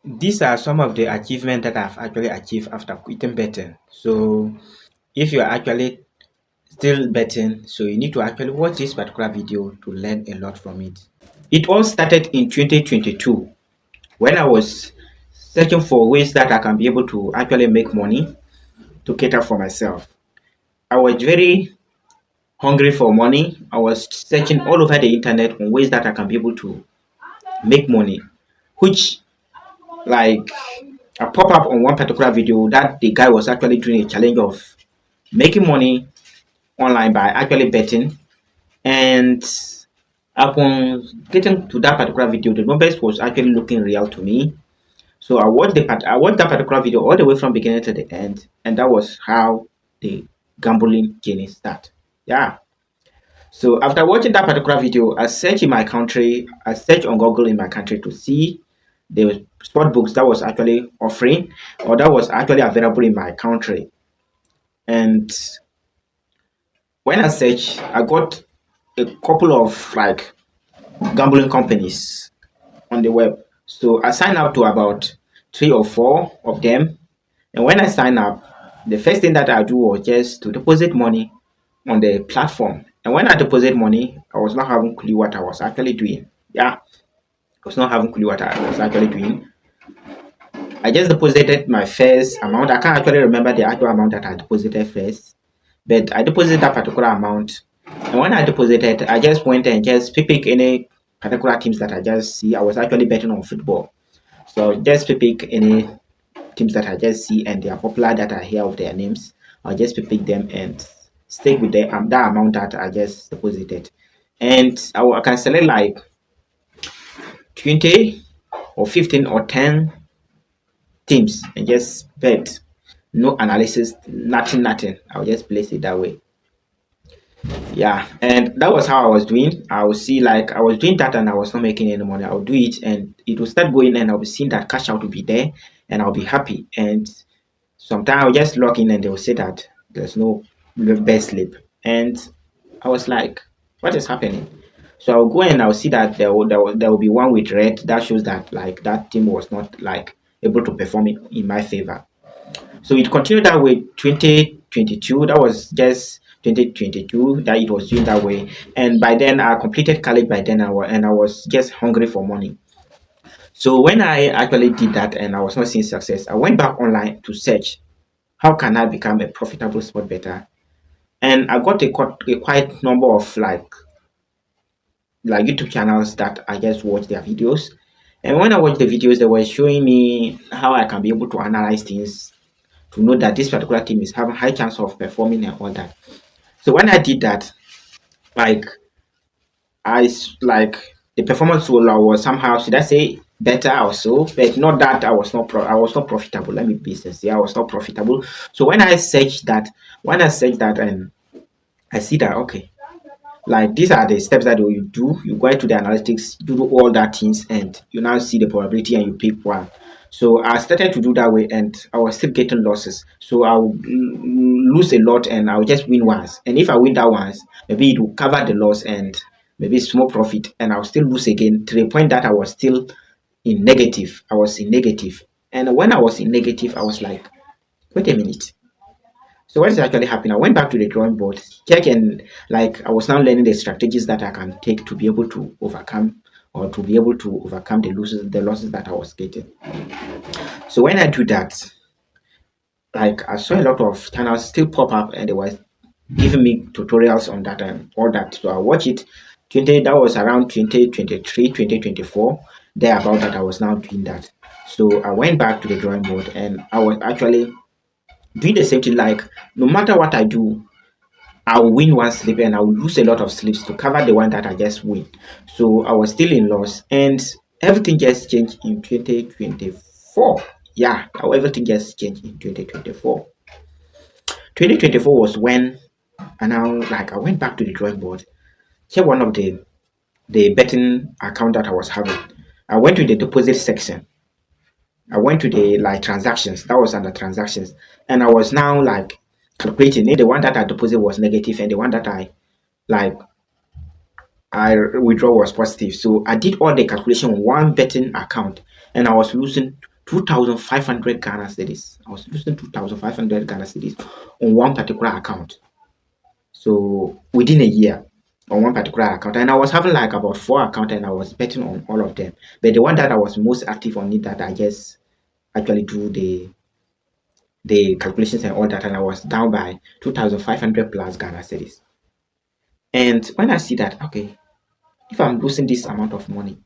These are some of the achievements that I've actually achieved after quitting betting. So if you are actually still betting, so you need to actually watch this particular video to learn a lot from it. It all started in 2022 when I was searching for ways that I can be able to actually make money to cater for myself. I was very hungry for money. I was searching all over the internet on ways that I can be able to make money, which like I pop up on one particular video that the guy was actually doing a challenge of making money online by actually betting. And upon getting to that particular video, the numbers was actually looking real to me. So I watched that particular video all the way from beginning to the end, and that was how the gambling journey started. Yeah. So after watching that particular video, I searched in my country, I searched on Google in my country to see the sport books that was actually offering or that was actually available in my country. And when I searched, I got a couple of like gambling companies on the web. So I signed up to about 3 or 4 of them. And when I signed up, the first thing that I do was just to deposit money on the platform. And when I deposit money, I was not having clue what I was actually doing. Yeah, I was not having clue what I was actually doing. I just deposited my first amount. I can't actually remember the actual amount that I deposited first, but I deposited that particular amount. And when I deposited, I just went and just pick any particular teams that I just see. I was actually betting on football. So just pick any teams that I just see and they are popular that I hear of their names. I'll just pick them and stick with that amount that I just deposited. And I can select like 20 or 15 or 10 teams and just bet. No analysis, nothing. I'll just place it that way. Yeah, and that was how I was doing. I would see like I was doing that and I was not making any money. I'll do it and it will start going and I'll be seeing that cash out will be there and I'll be happy. And sometimes I'll just log in and they will say that there's no best slip. And I was like, what is happening? So I'll go and I'll see that there will be one with red that shows that like that team was not like able to perform in my favor. So it continued that way 2022. That was just 2022 that it was doing that way. And by then I completed college by then and I was just hungry for money. So when I actually did that and I was not seeing success, I went back online to search how can I become a profitable sport bettor. And I got a quite number of like YouTube channels that I just watched their videos. And when I watched the videos, they were showing me how I can be able to analyze things to know that this particular team is having high chance of performing and all that. So when I did that, like like the performance was somehow, should I say, better also, but not that I was not profitable. Let me be sincere, I was not profitable. So when I searched that, and I see that okay, like these are the steps that you do. You go into the analytics, do all that things, and you now see the probability and you pick one. So I started to do that way, and I was still getting losses. So I will lose a lot, and I will just win once. And if I win that once, maybe it will cover the loss and maybe small profit, and I'll still lose again to the point that I was still in negative. I was in negative, and when I was in negative, I was like, wait a minute. So what is actually happening? I went back to the drawing board, check and like I was now learning the strategies that I can take to be able to overcome the losses that I was getting. So when I do that, like I saw a lot of channels still pop up and they were giving me tutorials on that and all that. So I watched it. That was around 2023, 2024. There about that I was now doing that. So I went back to the drawing board and I was actually doing the same thing. Like no matter what I do, I'll win one slip and I'll lose a lot of slips to cover the one that I just win. So I was still in loss and everything just changed in 2024. Yeah, everything just changed in 2024. 2024 was when and now like I went back to the drawing board, check one of the betting account that I was having. I went to the deposit section. I went to the like transactions. That was under transactions. And I was now like calculating the one that I deposit was negative and the one that like I withdraw was positive. So I did all the calculation on one betting account and I was losing 2,500 Ghana cedis. I was losing 2,500 Ghana cedis on one particular account. So within a year on one particular account, and I was having like about 4 accounts, and I was betting on all of them. But the one that I was most active on it, that I just actually do the calculations and all that, and I was down by 2,500 plus Ghana cedis. And when I see that, okay, if I'm losing this amount of money,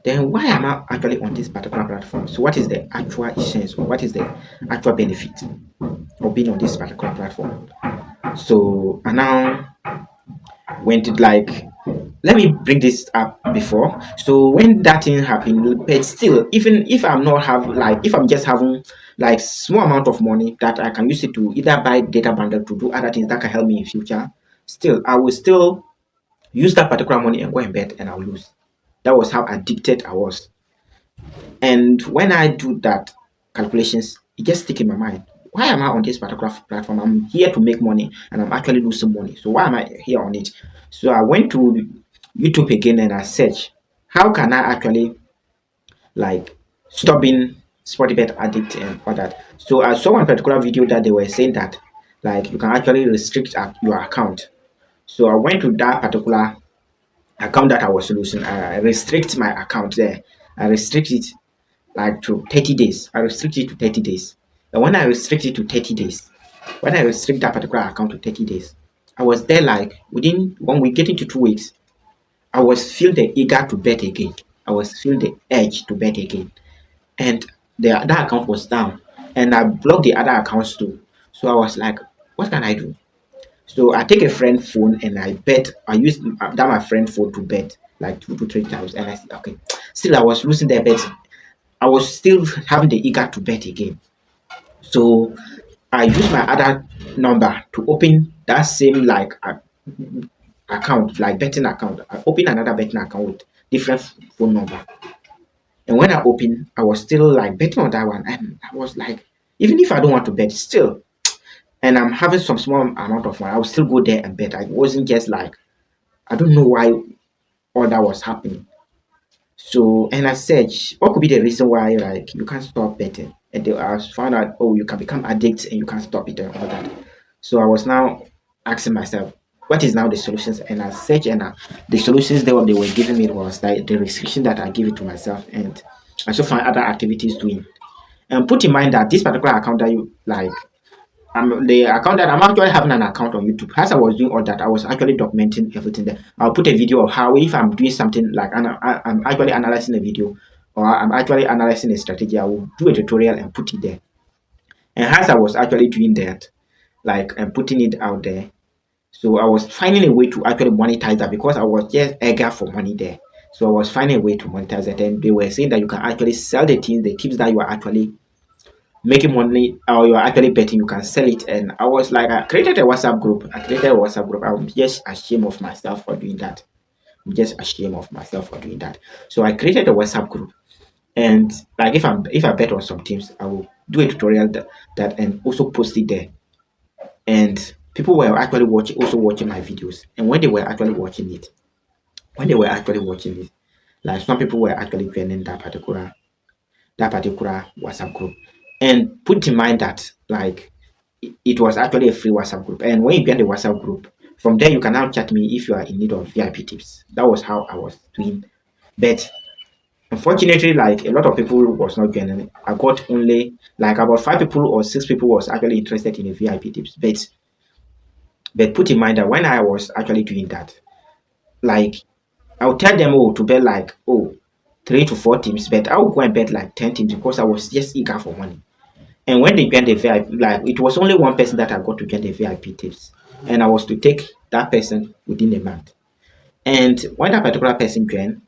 then why am I actually on this particular platform? So what is the actual essence, or what is the actual benefit of being on this particular platform? So I now went it like, let me bring this up before. So when that thing happened, but still, even if I'm not have like, if I'm just having like small amount of money that I can use it to either buy data bundle to do other things that can help me in future, still I will still use that particular money and go and bet, and I'll lose. That was how addicted I was. And when I do that calculations, it just stick in my mind. Why am I on this particular platform? I'm here to make money, and I'm actually losing money. So why am I here on it? So I went to YouTube again, and I searched how can I actually like stop being Sportybet addict and all that. So I saw one particular video that they were saying that like you can actually restrict your account. So I went to that particular account that I was losing. I restrict my account there. I restrict it like to 30 days. I restrict it to 30 days. And when I restrict it to 30 days, when I restrict that particular account to 30 days, I was there like within 1 week, getting to 2 weeks, I was feeling the eager to bet again. I was feeling the urge to bet again. And the other account was down. And I blocked the other accounts too. So I was like, what can I do? So I take a friend phone and I bet. I use that my friend phone to bet like 2 to 3 times. And I said, okay. Still, I was losing the bet. I was still having the eager to bet again. So I used my other number to open that same like account, like betting account. I opened another betting account with different phone number. And when I opened, I was still like betting on that one. And I was like, even if I don't want to bet, still, and I'm having some small amount of money, I will still go there and bet. I wasn't just like, I don't know why all that was happening. So, and I searched what could be the reason why like you can't stop betting. And I found out, oh, you can become addict and you can't stop it and all that. So I was now asking myself, what is now the solutions? And I searched, and the solutions they were giving me was like the restriction that I give it to myself, and I also find other activities doing. And put in mind that this particular account that you like, the account that I'm actually having an account on YouTube. As I was doing all that, I was actually documenting everything there. I'll put a video of how, if I'm doing something like I'm actually analyzing a video, or I'm actually analyzing a strategy, I will do a tutorial and put it there. And as I was actually doing that, like and putting it out there, so I was finding a way to actually monetize that, because I was just eager for money there. So I was finding a way to monetize it, and they were saying that you can actually sell the things, the tips that you are actually making money, or you're actually betting, you can sell it. And I was like, I created a WhatsApp group. I'm just ashamed of myself for doing that. I'm just ashamed of myself for doing that. So I created a WhatsApp group. And like if I bet on some teams, I will do a tutorial that and also post it there. And people were actually watching my videos. And when they were actually watching it, like some people were actually joining that particular WhatsApp group. And put in mind that like it was actually a free WhatsApp group. And when you get the WhatsApp group, from there you can now chat me if you are in need of VIP tips. That was how I was doing. But unfortunately, like a lot of people was not joining it. I got only like about 5 people or 6 people was actually interested in the VIP tips. But put in mind that when I was actually doing that, like I would tell them, oh, to bet like 3 to 4 teams, but I would go and bet like 10 teams because I was just eager for money. And when they get the VIP, like it was only one person that I got to get the VIP tips, and I was to take that person within a month. And when that particular person joined,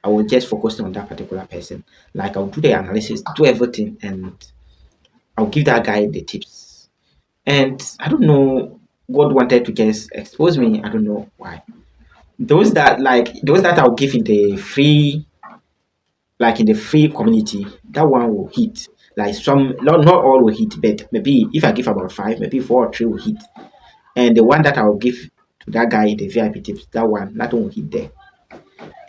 I was just focusing on that particular person. Like I'll do the analysis, do everything, and I'll give that guy the tips. And I don't know, God wanted to just expose me. I don't know why. Those that I'll give in the free, like in the free community, that one will hit. Like some, not all will hit, but maybe if I give about 5, maybe 4 or 3 will hit. And the one that I will give to that guy in the VIP tips, that one will hit there.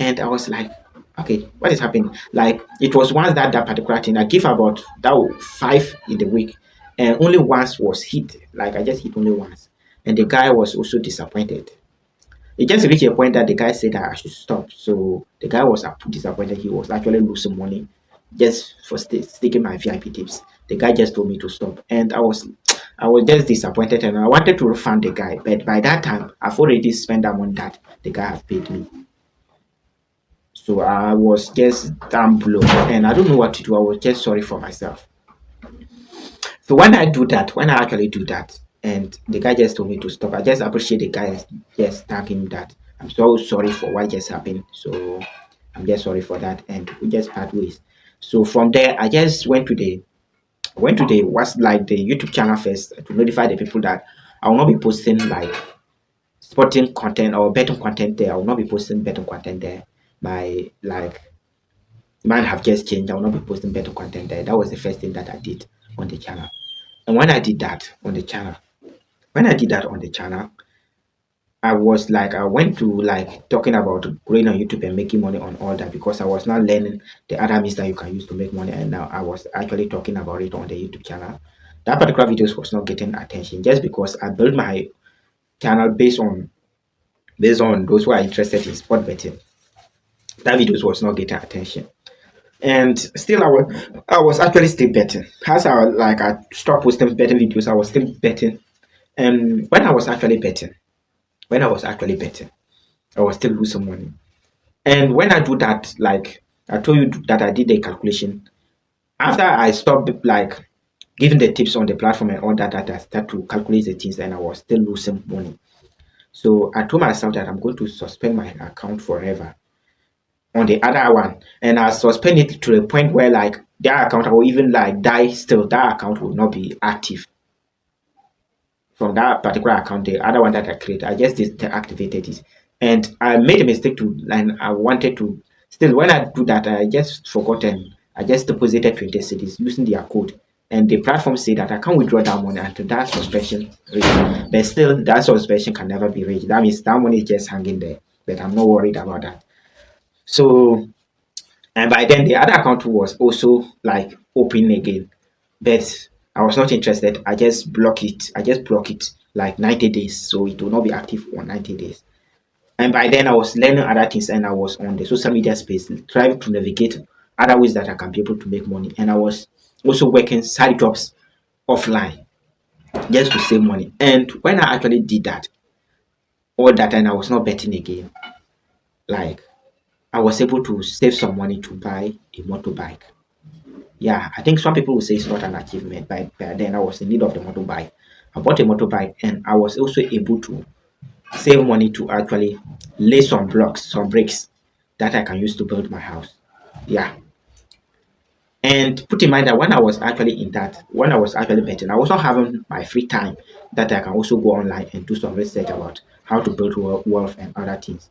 And I was like, Okay, what is happening? Like it was once that particular thing I give about that 5 in the week, and only once was hit. Like I just hit only once, and the guy was also disappointed. It just reached a point that the guy said that I should stop. So the guy was disappointed. He was actually losing money just for sticking my VIP tips. The guy just told me to stop, and I was just disappointed, and I wanted to refund the guy. But by that time, I've already spent that money that the guy have paid me. So I was just damn blown, and I don't know what to do. I was just sorry for myself. So when I actually do that, and the guy just told me to stop, I just appreciate the guy just thanking me that I'm so sorry for what just happened. So I'm just sorry for that, and we just part ways. So from there, I just went to the what's like the YouTube channel first to notify the people that I will not be posting like sporting content or betting content there. I will not be posting betting content there. My like mine have just changed. I will not be posting better content there. That was the first thing that I did on the channel. And when I did that on the channel, I went to like talking about growing on YouTube and making money on all that because I was not learning the other means that you can use to make money. And now I was actually talking about it on the YouTube channel. That particular videos was not getting attention just because I built my channel based on those who are interested in sport betting. That videos was not getting attention. And still I was actually still betting. As I stopped posting betting videos, I was still betting. And when I was actually betting, I was still losing money. And when I do that, like I told you that I did the calculation, after I stopped like giving the tips on the platform and all that I started to calculate the things and I was still losing money. So I told myself that I'm going to suspend my account forever on the other one, and I suspend it to a point where like that account will even like die still. That account will not be active from that particular account. The other one that I created, I just deactivated it, and I made a mistake and I wanted to still when I do that, I just forgot and I just deposited 20 cities using their code. And the platform said that I can't withdraw that money until that suspension reached. But still, that suspension can never be reached. That means that money is just hanging there. But I'm not worried about that. So and by then the other account was also like open again, but I was not interested. I just block it like 90 days, so it will not be active for 90 days. And by then I was learning other things, and I was on the social media space trying to navigate other ways that I can be able to make money. And I was also working side jobs offline just to save money. And when I actually did that, all that, and I was not betting again, like I was able to save some money to buy a motorbike. Yeah, I think some people will say it's not an achievement, but then I was in need of the motorbike. I bought a motorbike, and I was also able to save money to actually lay some blocks, some bricks that I can use to build my house. Yeah. And put in mind that when I was actually betting, I was not having my free time that I can also go online and do some research about how to build wealth and other things.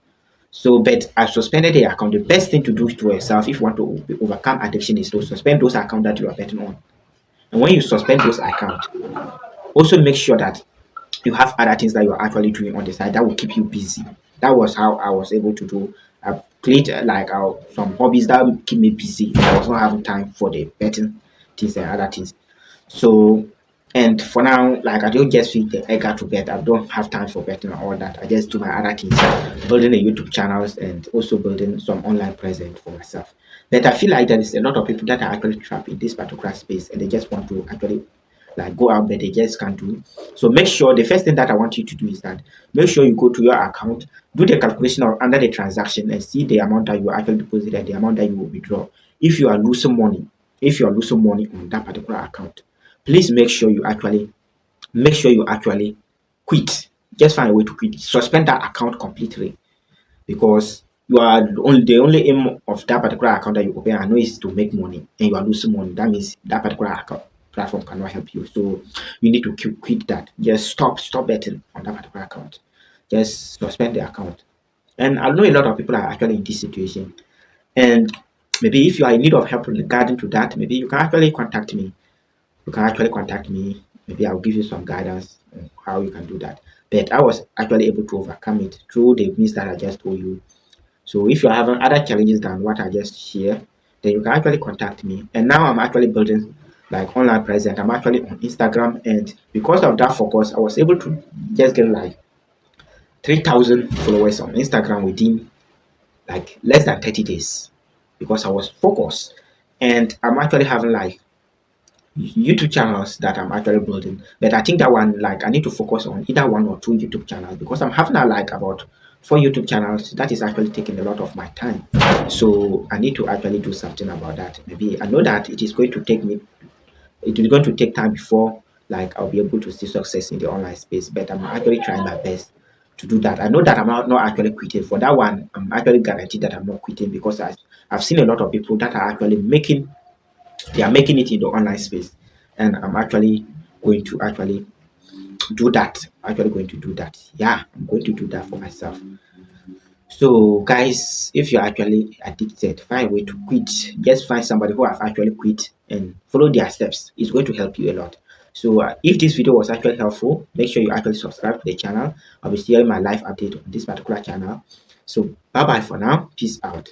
So, but I suspended the account. The best thing to do to yourself if you want to overcome addiction is to suspend those accounts that you are betting on. And when you suspend those accounts, also make sure that you have other things that you are actually doing on the side that will keep you busy. That was how I was able to do. I played some hobbies that would keep me busy. I was not having time for the betting things and other things. So, and for now, like I don't just feed the egg out to bed. I don't have time for betting and all that. I just do my other things, building a YouTube channels and also building some online presence for myself. But I feel like there is a lot of people that are actually trapped in this particular space and they just want to actually like go out, but they just can't do. So make sure the first thing that I want you to do is that make sure you go to your account, do the calculation of under the transaction and see the amount that you actually deposit and the amount that you will withdraw. If you are losing money, if you are losing money on that particular account, please make sure you actually quit. Just find a way to quit. Suspend that account completely because the only aim of that particular account that you open, I know, is to make money, and you are losing money. That means that particular account platform cannot help you. So you need to quit that. Just stop betting on that particular account. Just suspend the account. And I know a lot of people are actually in this situation. And maybe if you are in need of help regarding to that, maybe you can actually contact me. You can actually contact me. Maybe I'll give you some guidance on how you can do that. But I was actually able to overcome it through the means that I just told you. So if you're having other challenges than what I just share, then you can actually contact me. And now I'm actually building like online presence. I'm actually on Instagram, and because of that focus, I was able to just get like 3,000 followers on Instagram within like less than 30 days because I was focused. And I'm actually having like YouTube channels that I'm actually building. But I think that one, like, I need to focus on either one or two YouTube channels because I'm having like about 4 YouTube channels. That is actually taking a lot of my time. So I need to actually do something about that. Maybe I know that it is going to take me, it is going to take time before like I'll be able to see success in the online space. But I'm actually trying my best to do that. I know that I'm not actually quitting. For that one, I'm actually guaranteed that I'm not quitting because I've seen a lot of people that are actually making, they are making it in the online space, and I'm actually going to actually do that. Actually going to do that. Yeah, I'm going to do that for myself. So guys, if you're actually addicted, find a way to quit. Just find somebody who have actually quit and follow their steps. It's going to help you a lot. So if this video was actually helpful, make sure you actually subscribe to the channel. I'll be sharing my live update on this particular channel. So bye bye for now. Peace out.